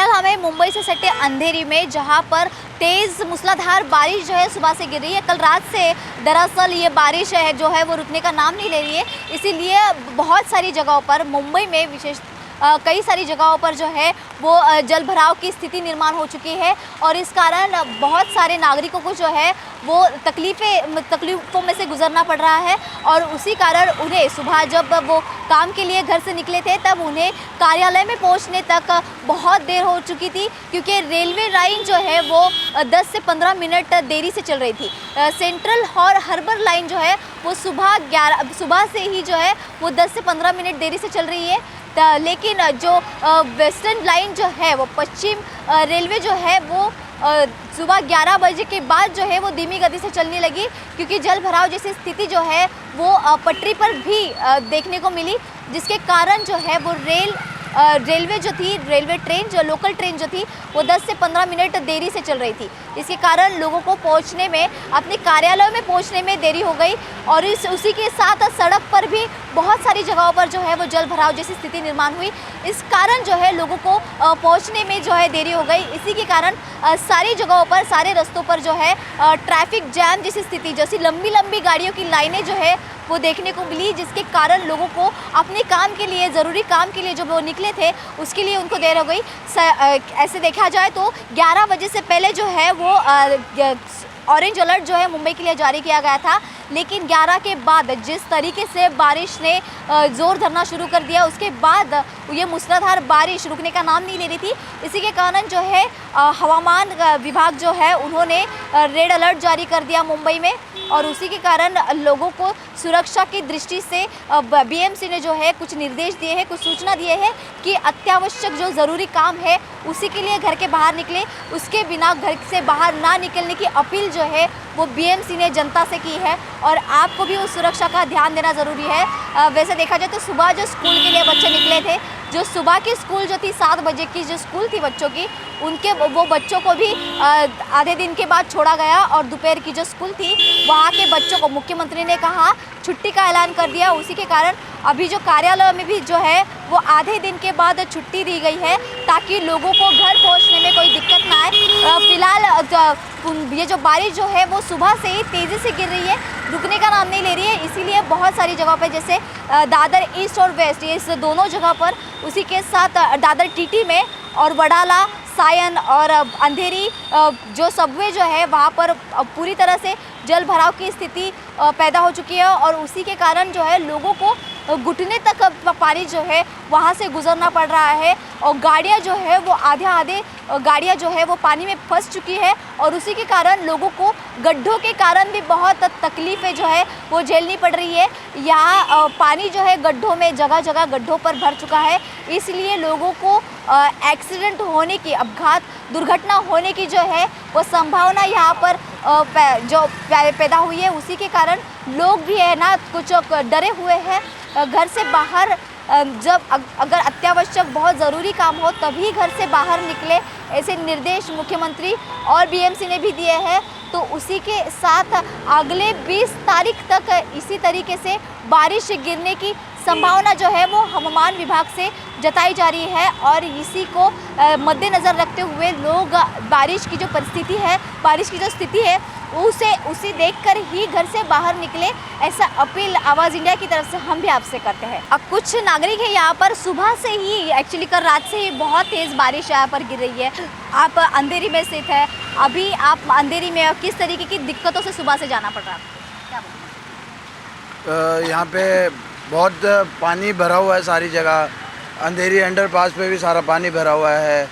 फिलहाल हमें मुंबई से सटे अंधेरी में, जहां पर तेज़ मूसलाधार बारिश जो है सुबह से गिर रही है। कल रात से दरअसल ये बारिश है जो है वो रुकने का नाम नहीं ले रही है। इसीलिए बहुत सारी जगहों पर मुंबई में विशेष कई सारी जगहों पर जो है वो जल भराव की स्थिति निर्माण हो चुकी है और इस कारण बहुत सारे नागरिकों को जो है वो तकलीफ़ों में से गुजरना पड़ रहा है। और उसी कारण उन्हें सुबह जब वो काम के लिए घर से निकले थे तब उन्हें कार्यालय में पहुंचने तक बहुत देर हो चुकी थी, क्योंकि रेलवे लाइन जो है वो 10 से 15 मिनट देरी से चल रही थी। सेंट्रल और हार्बर लाइन जो है वो सुबह से ही जो है वो 10 से 15 मिनट देरी से चल रही है। लेकिन जो वेस्टर्न लाइन जो है वो पश्चिम रेलवे जो है वो सुबह 11 बजे के बाद जो है वो धीमी गति से चलने लगी, क्योंकि जल भराव जैसी स्थिति जो है वो पटरी पर भी देखने को मिली, जिसके कारण जो है वो रेलवे ट्रेन जो लोकल ट्रेन जो थी वो 10 से 15 मिनट देरी से चल रही थी। इसके कारण लोगों को पहुंचने में, अपने कार्यालय में पहुंचने में देरी हो गई और उसी के साथ सड़क पर भी बहुत सारी जगहों पर जो है वो जल भराव जैसी स्थिति निर्माण हुई। इस कारण जो है लोगों को पहुंचने में जो है देरी हो गई। इसी के कारण सारी जगहों पर, सारे रास्तों पर जो है ट्रैफिक जैम जैसी स्थिति, जैसी लंबी लंबी गाड़ियों की लाइनें जो है वो देखने को मिली, जिसके कारण लोगों को अपने काम के लिए, ज़रूरी काम के लिए जो वो निकले थे उसके लिए उनको देर हो गई। ऐसे देखा जाए तो 11 बजे से पहले जो है वो ऑरेंज अलर्ट जो है मुंबई के लिए जारी किया गया था, लेकिन 11 के बाद जिस तरीके से बारिश ने ज़ोर धरना शुरू कर दिया, उसके बाद ये मूसलाधार बारिश रुकने का नाम नहीं ले रही थी। इसी के कारण जो है हवामान विभाग जो है उन्होंने रेड अलर्ट जारी कर दिया मुंबई में और उसी के कारण लोगों को सुरक्षा की दृष्टि से बीएमसी ने जो है कुछ निर्देश दिए हैं, कुछ सूचना दिए हैं कि अत्यावश्यक जो ज़रूरी काम है उसी के लिए घर के बाहर निकले, उसके बिना घर से बाहर ना निकलने की अपील जो है वो बीएमसी ने जनता से की है और आपको भी उस सुरक्षा का ध्यान देना ज़रूरी है। वैसे देखा जाए तो सुबह जो स्कूल के लिए बच्चे निकले थे, जो सुबह की स्कूल जो थी 7 बजे की जो स्कूल थी बच्चों की, वो बच्चों को भी आधे दिन के बाद छोड़ा गया और दोपहर की जो स्कूल थी वहाँ के बच्चों को मुख्यमंत्री ने कहा छुट्टी का ऐलान कर दिया। उसी के कारण अभी जो कार्यालय में भी जो है वो आधे दिन के बाद छुट्टी दी गई है ताकि लोगों को घर पहुँचने में कोई दिक्कत ना आए। फिलहाल ये जो बारिश जो है वो सुबह से ही तेज़ी से गिर रही है, रुकने का नाम नहीं ले रही है। इसीलिए बहुत सारी जगहों पे जैसे दादर ईस्ट और वेस्ट, ये इस दोनों जगह पर, उसी के साथ दादर टीटी में और वडाला, सायन और अंधेरी जो सबवे जो है वहाँ पर पूरी तरह से जल भराव की स्थिति पैदा हो चुकी है और उसी के कारण जो है लोगों को घुटने तक पानी जो है वहाँ से गुजरना पड़ रहा है और गाड़ियाँ जो है वो आधे गाड़ियाँ जो है वो पानी में फंस चुकी है और उसी के कारण लोगों को गड्ढों के कारण भी बहुत तकलीफ़ें जो है वो झेलनी पड़ रही है। यहाँ पानी जो है गड्ढों में, जगह जगह गड्ढों पर भर चुका है, इसलिए लोगों को एक्सीडेंट होने की, दुर्घटना होने की जो है वो संभावना यहाँ पर जो पैदा हुई है। उसी के कारण लोग भी है ना कुछ डरे हुए हैं घर से बाहर। जब अगर अत्यावश्यक बहुत ज़रूरी काम हो तभी घर से बाहर निकले, ऐसे निर्देश मुख्यमंत्री और बीएमसी ने भी दिए हैं। तो उसी के साथ अगले 20 तारीख तक इसी तरीके से बारिश गिरने की संभावना जो है वो हवामान विभाग से जताई जा रही है और इसी को मद्देनज़र रखते हुए लोग बारिश की जो परिस्थिति है, बारिश की जो स्थिति है उसे देखकर ही घर से बाहर निकले, ऐसा अपील आवाज़ इंडिया की तरफ से हम भी आपसे करते हैं। अब कुछ नागरिक हैं यहाँ पर, सुबह से ही एक्चुअली कल रात से ही बहुत तेज़ बारिश यहाँ पर गिर रही है। आप अंधेरी में स्थित है, अभी आप अंधेरी में किस तरीके की दिक्कतों से सुबह से जाना पड़ रहा है आपको? यहाँ पे बहुत पानी भरा हुआ है सारी जगह, अंधेरी अंडरपास पे भी सारा पानी भरा हुआ है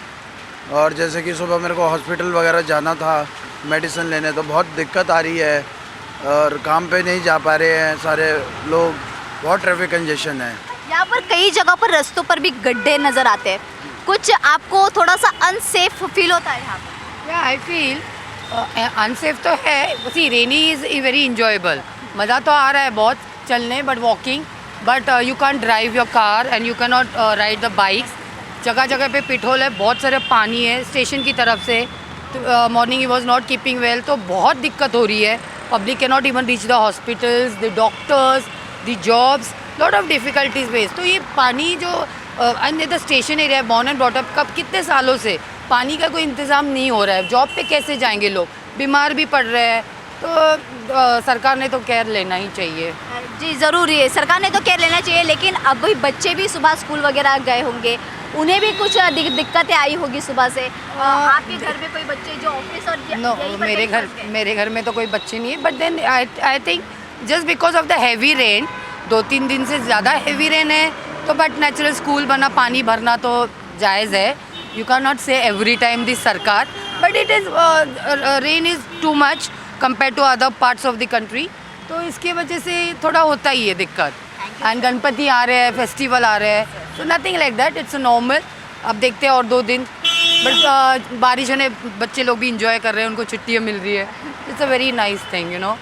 और जैसे कि सुबह मेरे को हॉस्पिटल वगैरह जाना था मेडिसिन लेने, तो बहुत दिक्कत आ रही है और काम पे नहीं जा पा रहे हैं सारे लोग, बहुत ट्रैफिक कंजेशन है। यहाँ पर कई जगह पर रास्तों पर भी गड्ढे नज़र आते हैं, कुछ आपको थोड़ा सा अनसेफ फील होता है यहाँ पर? या आई फील अनसेफ तो है। सी रेनी इज़ वेरी इंजॉयबल, मज़ा तो आ रहा है बहुत चलने, but walking, but you can drive your car and you can not ride the bikes. जगह जगह पे पिटहोल है, बहुत सारे पानी है स्टेशन की तरफ से। Morning he was not keeping well, तो बहुत दिक्कत हो रही है। Public can not even reach the hospitals, the doctors, the jobs, lot of difficulties face. तो ये पानी जो अन्य the station area born and brought up, कब कितने सालों से पानी का कोई इंतज़ाम नहीं हो रहा है। जॉब पे कैसे जाएंगे लोग, बीमार भी पड़ रहे हैं। तो सरकार ने तो केयर लेना ही चाहिए। जी ज़रूरी है, सरकार ने तो केयर लेना चाहिए, लेकिन अब भी बच्चे भी सुबह स्कूल वगैरह गए होंगे, उन्हें भी कुछ दिक्कतें आई होगी सुबह से। आपके घर में कोई बच्चे जो ऑफिस और नो, यहीं पर कहीं फंस गए? मेरे घर में तो कोई बच्चे नहीं है, but then I think just because of the heavy rain, 2-3 दिन से ज़्यादा हैवी रेन है, तो बट नेचुरल स्कूल बना, पानी भरना तो जायज़ है। You can not say every time this सरकार, but it is rain is too much compare to other parts of the country, तो इसकी वजह से थोड़ा होता ही है दिक्कत। एंड गणपति आ रहे हैं, फेस्टिवल आ रहे हैं, तो nothing like that, it's normal. अब देखते हैं और 2 दिन, बट बारिश होने बच्चे लोग भी इंजॉय कर रहे हैं, उनको छुट्टियाँ मिल रही है। It's a very nice thing, you know.